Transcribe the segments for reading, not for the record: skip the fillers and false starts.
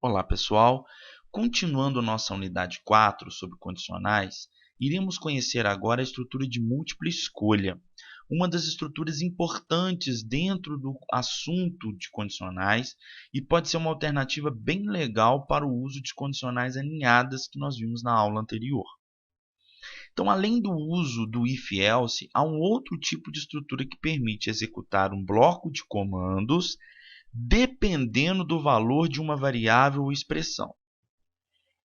Olá, pessoal! Continuando nossa unidade 4 sobre condicionais, iremos conhecer agora a estrutura de múltipla escolha, uma das estruturas importantes dentro do assunto de condicionais e pode ser uma alternativa bem legal para o uso de condicionais alinhadas que nós vimos na aula anterior. Então, além do uso do if-else, há um outro tipo de estrutura que permite executar um bloco de comandos dependendo do valor de uma variável ou expressão.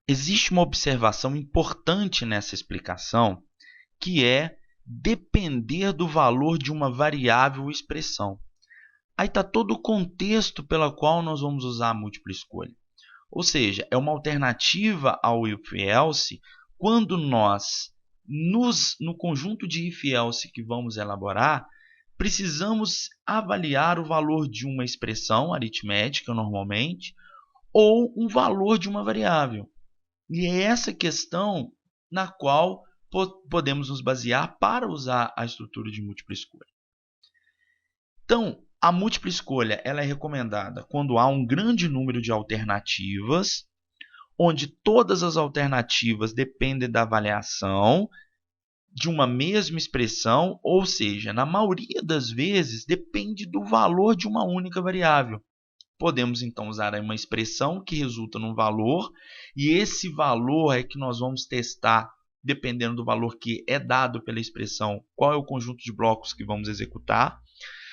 Existe uma observação importante nessa explicação, que é depender do valor de uma variável ou expressão. Aí está todo o contexto pelo qual nós vamos usar a múltipla escolha. Ou seja, é uma alternativa ao if-else quando nós, no conjunto de if-else que vamos elaborar, precisamos avaliar o valor de uma expressão aritmética, normalmente, ou um valor de uma variável. E é essa questão na qual podemos nos basear para usar a estrutura de múltipla escolha. Então, a múltipla escolha ela é recomendada quando há um grande número de alternativas, onde todas as alternativas dependem da avaliação de uma mesma expressão, ou seja, na maioria das vezes depende do valor de uma única variável. Podemos então usar uma expressão que resulta num valor, e esse valor é que nós vamos testar, dependendo do valor que é dado pela expressão, qual é o conjunto de blocos que vamos executar.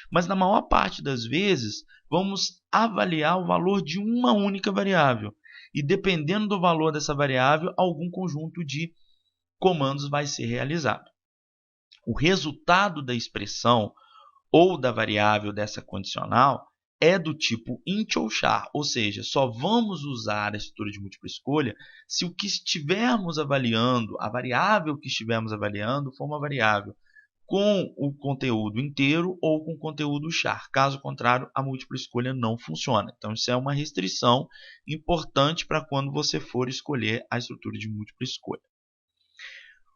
Mas na maior parte das vezes, vamos avaliar o valor de uma única variável. E dependendo do valor dessa variável, algum conjunto de comandos vai ser realizado. O resultado da expressão ou da variável dessa condicional é do tipo int ou char, ou seja, só vamos usar a estrutura de múltipla escolha se o que estivermos avaliando, a variável que estivermos avaliando, for uma variável com o conteúdo inteiro ou com conteúdo char. Caso contrário, a múltipla escolha não funciona. Então, isso é uma restrição importante para quando você for escolher a estrutura de múltipla escolha.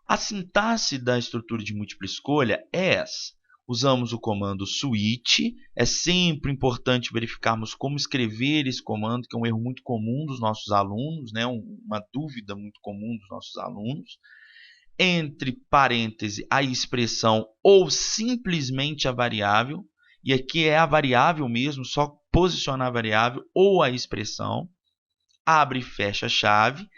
A sintaxe da estrutura de múltipla escolha é essa. Usamos o comando switch. É sempre importante verificarmos como escrever esse comando, que é um erro muito comum dos nossos alunos, né? Uma dúvida muito comum dos nossos alunos. Entre parênteses a expressão ou simplesmente a variável. E aqui é a variável mesmo, só posicionar a variável ou a expressão. Abre e fecha a chave.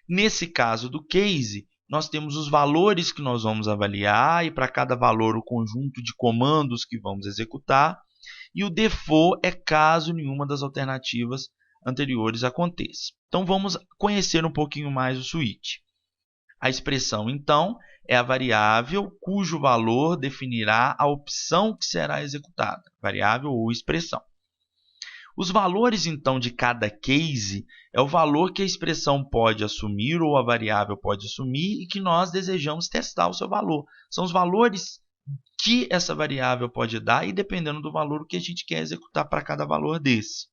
Nesse caso do case, nós temos os valores que nós vamos avaliar e para cada valor o conjunto de comandos que vamos executar. E o default é caso nenhuma das alternativas anteriores aconteça. Então vamos conhecer um pouquinho mais o switch. A expressão, então, é a variável cujo valor definirá a opção que será executada, variável ou expressão. Os valores, então, de cada case é o valor que a expressão pode assumir ou a variável pode assumir e que nós desejamos testar o seu valor. São os valores que essa variável pode dar e dependendo do valor que a gente quer executar para cada valor desse.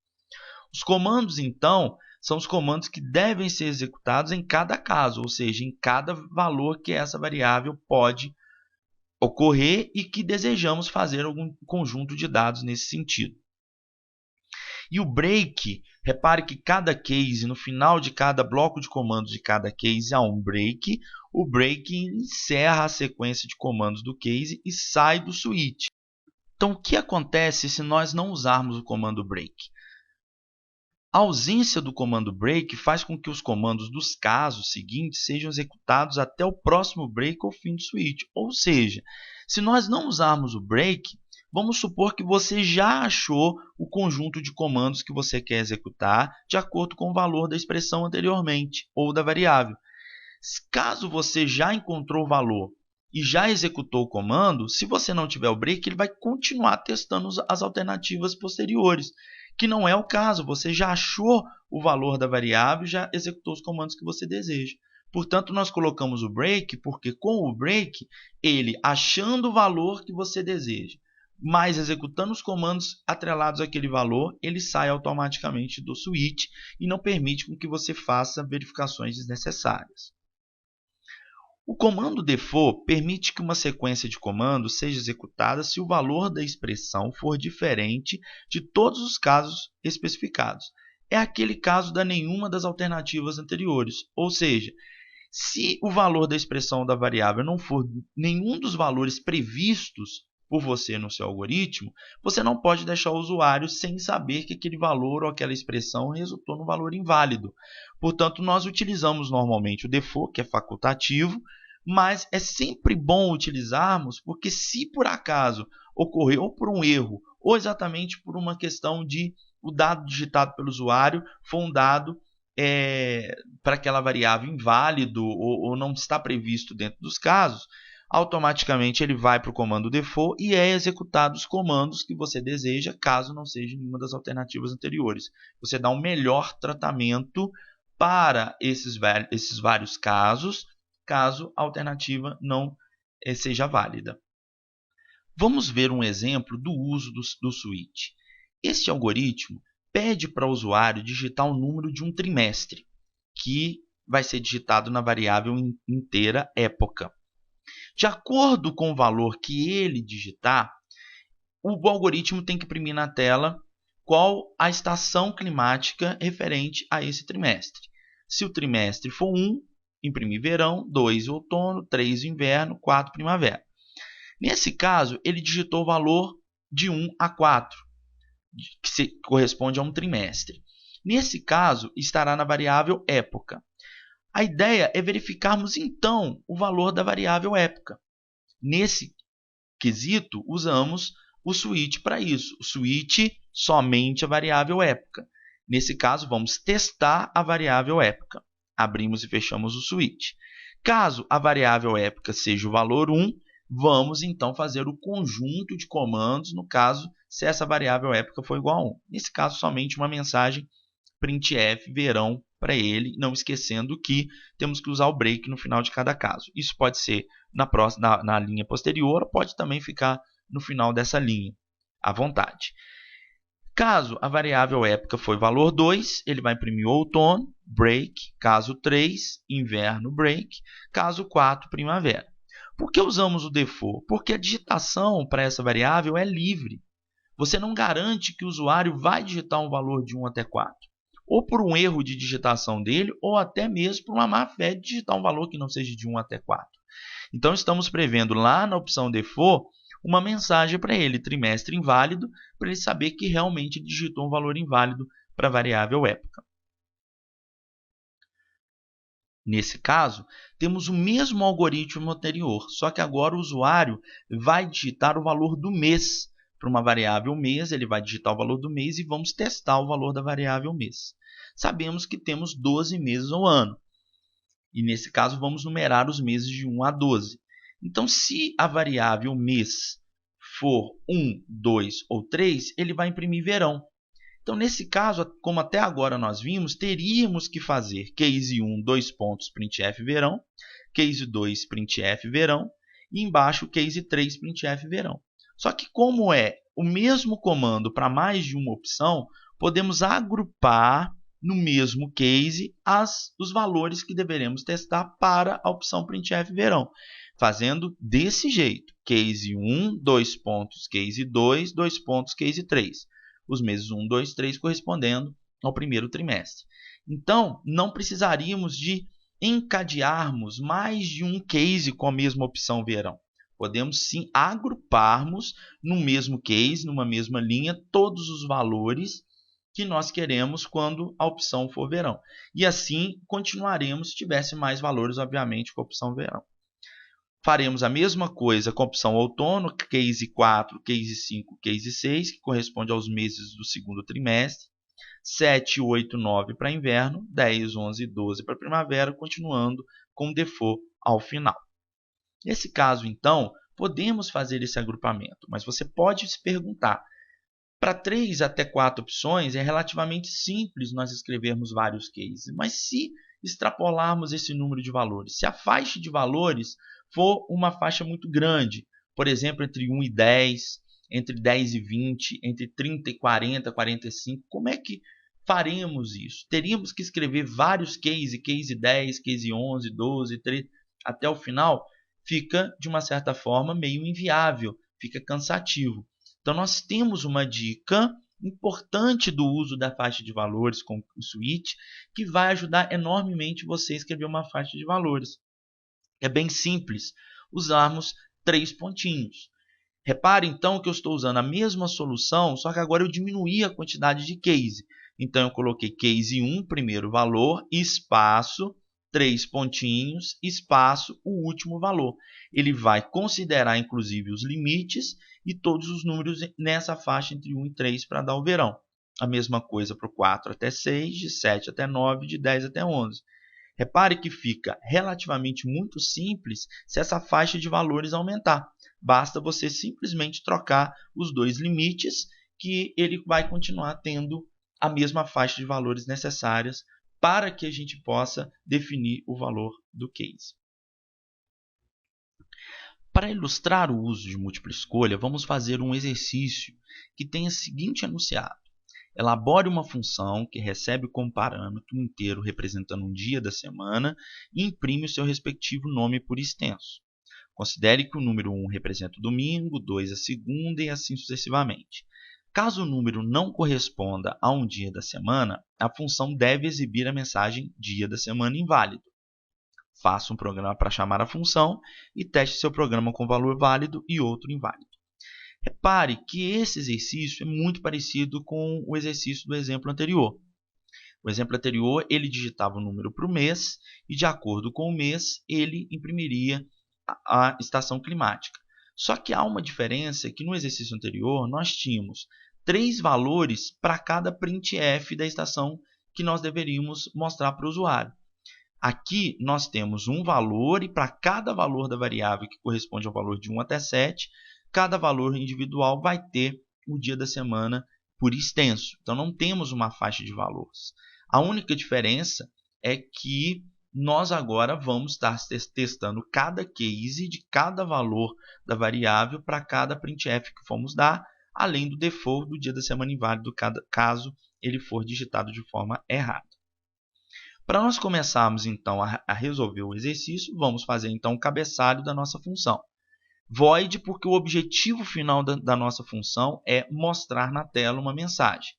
Os comandos, então, são os comandos que devem ser executados em cada caso, ou seja, em cada valor que essa variável pode ocorrer e que desejamos fazer algum conjunto de dados nesse sentido. E o break, repare que cada case, no final de cada bloco de comandos de cada case, há um break. O break encerra a sequência de comandos do case e sai do switch. Então, o que acontece se nós não usarmos o comando break? A ausência do comando break faz com que os comandos dos casos seguintes sejam executados até o próximo break ou fim do switch. Ou seja, se nós não usarmos o break, vamos supor que você já achou o conjunto de comandos que você quer executar de acordo com o valor da expressão anteriormente ou da variável. Caso você já encontrou o valor e já executou o comando, se você não tiver o break, ele vai continuar testando as alternativas posteriores, que não é o caso. Você já achou o valor da variável e já executou os comandos que você deseja. Portanto, nós colocamos o break porque com o break, ele achando o valor que você deseja, mas executando os comandos atrelados àquele valor, ele sai automaticamente do switch e não permite com que você faça verificações desnecessárias. O comando default permite que uma sequência de comandos seja executada se o valor da expressão for diferente de todos os casos especificados. é aquele caso da nenhuma das alternativas anteriores. Ou seja, se o valor da expressão da variável não for nenhum dos valores previstos por você no seu algoritmo, você não pode deixar o usuário sem saber que aquele valor ou aquela expressão resultou no valor inválido. Portanto, nós utilizamos normalmente o default, que é facultativo, mas é sempre bom utilizarmos, porque se por acaso ocorreu ou por um erro, ou exatamente por uma questão de o dado digitado pelo usuário for um dado para aquela variável inválido ou não está previsto dentro dos casos, automaticamente ele vai para o comando default e é executado os comandos que você deseja, caso não seja nenhuma das alternativas anteriores. Você dá um melhor tratamento para esses vários casos, caso a alternativa não seja válida. Vamos ver um exemplo do uso do switch. Este algoritmo pede para o usuário digitar o número de um trimestre, que vai ser digitado na variável inteira época. De acordo com o valor que ele digitar, o algoritmo tem que imprimir na tela qual a estação climática referente a esse trimestre. Se o trimestre for 1, imprimir verão, 2 outono, 3 inverno, 4 primavera. Nesse caso, ele digitou o valor de 1 a 4, que corresponde a um trimestre. Nesse caso, estará na variável época. A ideia é verificarmos, então, o valor da variável época. Nesse quesito, usamos o switch para isso. O switch somente a variável época. Nesse caso, vamos testar a variável época. Abrimos e fechamos o switch. Caso a variável época seja o valor 1, vamos então fazer o conjunto de comandos, no caso, se essa variável época for igual a 1. Nesse caso, somente uma mensagem printf verão para ele, não esquecendo que temos que usar o break no final de cada caso. Isso pode ser na linha posterior, pode também ficar no final dessa linha, à vontade. Caso a variável época for valor 2, ele vai imprimir outono, break. Caso 3, inverno, break. Caso 4, primavera. Por que usamos o default? Porque a digitação para essa variável é livre. Você não garante que o usuário vai digitar um valor de 1 até 4. Ou por um erro de digitação dele, ou até mesmo por uma má-fé de digitar um valor que não seja de 1 até 4. Então, estamos prevendo lá na opção default uma mensagem para ele, trimestre inválido, para ele saber que realmente digitou um valor inválido para a variável época. Nesse caso, temos o mesmo algoritmo anterior, só que agora o usuário vai digitar o valor do mês. Para uma variável mês, ele vai digitar o valor do mês e vamos testar o valor da variável mês. Sabemos que temos 12 meses ao ano. E nesse caso, vamos numerar os meses de 1 a 12. Então, se a variável mês for 1, 2 ou 3, ele vai imprimir verão. Então, nesse caso, como até agora nós vimos, teríamos que fazer case 1, dois pontos, printf verão, case 2, printf verão, e embaixo case 3, printf verão. Só que como é o mesmo comando para mais de uma opção, podemos agrupar no mesmo case os valores que deveremos testar para a opção printf verão, fazendo desse jeito, case 1, dois pontos, case 2, dois pontos, case 3. Os meses 1, 2, 3 correspondendo ao primeiro trimestre. Então, não precisaríamos de encadearmos mais de um case com a mesma opção verão. Podemos sim agruparmos no mesmo case, numa mesma linha, todos os valores que nós queremos quando a opção for verão. E assim continuaremos se tivesse mais valores, obviamente, com a opção verão. Faremos a mesma coisa com a opção outono, case 4, case 5, case 6, que corresponde aos meses do segundo trimestre. 7, 8, 9 para inverno, 10, 11 e 12 para primavera, continuando com o default ao final. Nesse caso, então, podemos fazer esse agrupamento, mas você pode se perguntar, para 3 até 4 opções é relativamente simples nós escrevermos vários cases, mas se extrapolarmos esse número de valores, se a faixa de valores for uma faixa muito grande, por exemplo, entre 1 e 10, entre 10 e 20, entre 30 e 40, 45, como é que faremos isso? Teríamos que escrever vários cases, case 10, case 11, 12, 13, até o final? Fica, de uma certa forma, meio inviável, fica cansativo. Então, nós temos uma dica importante do uso da faixa de valores com o switch, que vai ajudar enormemente você a escrever uma faixa de valores. É bem simples usarmos 3 pontinhos. Repare então que eu estou usando a mesma solução, só que agora eu diminuí a quantidade de case. Então eu coloquei case 1, primeiro valor, espaço, 3 pontinhos, espaço, o último valor. Ele vai considerar inclusive os limites e todos os números nessa faixa entre 1 e 3 para dar o verão. A mesma coisa para o 4 até 6, de 7 até 9, de 10 até 11. Repare que fica relativamente muito simples se essa faixa de valores aumentar. Basta você simplesmente trocar os dois limites, que ele vai continuar tendo a mesma faixa de valores necessárias para que a gente possa definir o valor do case. Para ilustrar o uso de múltipla escolha, vamos fazer um exercício que tem o seguinte enunciado. Elabore uma função que recebe como parâmetro um inteiro representando um dia da semana e imprime o seu respectivo nome por extenso. Considere que o número 1 representa o domingo, 2 a segunda e assim sucessivamente. Caso o número não corresponda a um dia da semana, a função deve exibir a mensagem dia da semana inválido. Faça um programa para chamar a função e teste seu programa com valor válido e outro inválido. Repare que esse exercício é muito parecido com o exercício do exemplo anterior. O exemplo anterior, ele digitava o número para o mês e, de acordo com o mês, ele imprimiria a estação climática. Só que há uma diferença que no exercício anterior nós tínhamos 3 valores para cada printf da estação que nós deveríamos mostrar para o usuário. Aqui nós temos um valor e para cada valor da variável que corresponde ao valor de 1 até 7, cada valor individual vai ter o dia da semana por extenso. Então não temos uma faixa de valores. A única diferença é que nós agora vamos estar testando cada case de cada valor da variável para cada printf que formos dar, além do default do dia da semana inválido, caso ele for digitado de forma errada. Para nós começarmos então a resolver o exercício, vamos fazer então o cabeçalho da nossa função. Void, porque o objetivo final da nossa função é mostrar na tela uma mensagem.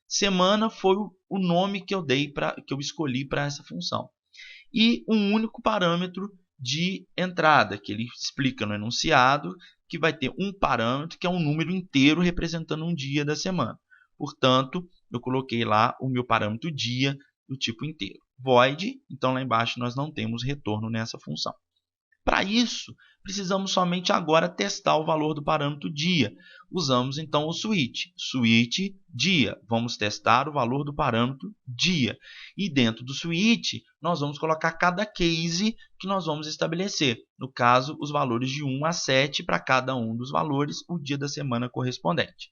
Semana foi o nome que eu escolhi para essa função. E um único parâmetro de entrada, que ele explica no enunciado, que vai ter um parâmetro que é um número inteiro representando um dia da semana. Portanto, eu coloquei lá o meu parâmetro dia do tipo inteiro. Void, então lá embaixo nós não temos retorno nessa função. Para isso, precisamos somente agora testar o valor do parâmetro dia. Usamos então o switch. Switch dia. Vamos testar o valor do parâmetro dia. E dentro do switch, nós vamos colocar cada case que nós vamos estabelecer. No caso, os valores de 1 a 7 para cada um dos valores, o dia da semana correspondente.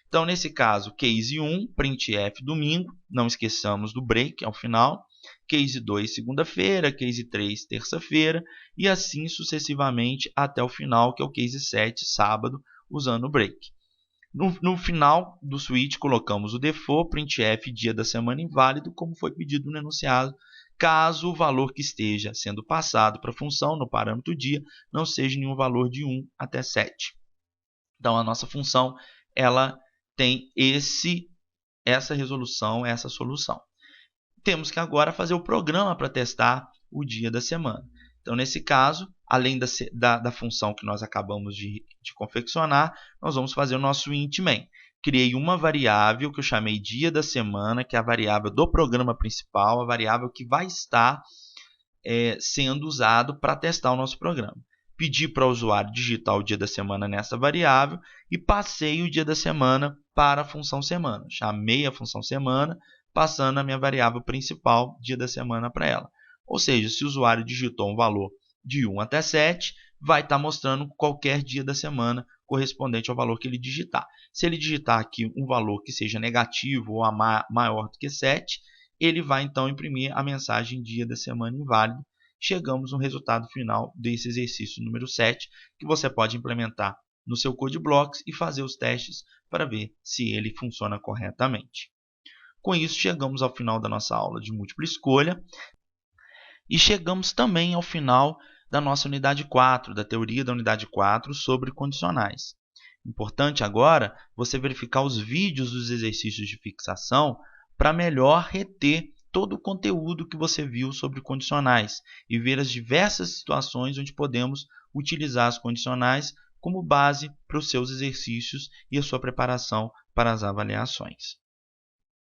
Então, nesse caso, case 1, printf domingo. Não esqueçamos do break ao final. Case 2, segunda-feira, case 3, terça-feira, e assim sucessivamente até o final, que é o case 7, sábado, usando o break. No final do switch, colocamos o default, printf, dia da semana inválido, como foi pedido no enunciado, caso o valor que esteja sendo passado para a função no parâmetro dia não seja nenhum valor de 1 até 7. Então, a nossa função ela tem essa resolução, essa solução. Temos que agora fazer o programa para testar o dia da semana. Então, nesse caso, além da função que nós acabamos de confeccionar, nós vamos fazer o nosso int main. Criei uma variável que eu chamei dia da semana, que é a variável do programa principal, a variável que vai estar sendo usado para testar o nosso programa. Pedi para o usuário digitar o dia da semana nessa variável e passei o dia da semana para a função semana. Chamei a função semana, passando a minha variável principal, dia da semana, para ela. Ou seja, se o usuário digitou um valor de 1 até 7, vai estar mostrando qualquer dia da semana correspondente ao valor que ele digitar. Se ele digitar aqui um valor que seja negativo ou maior do que 7, ele vai então imprimir a mensagem dia da semana inválido. Chegamos no resultado final desse exercício número 7, que você pode implementar no seu Code Blocks e fazer os testes para ver se ele funciona corretamente. Com isso, chegamos ao final da nossa aula de múltipla escolha e chegamos também ao final da nossa unidade 4, da teoria da unidade 4 sobre condicionais. Importante agora você verificar os vídeos dos exercícios de fixação para melhor reter todo o conteúdo que você viu sobre condicionais e ver as diversas situações onde podemos utilizar as condicionais como base para os seus exercícios e a sua preparação para as avaliações.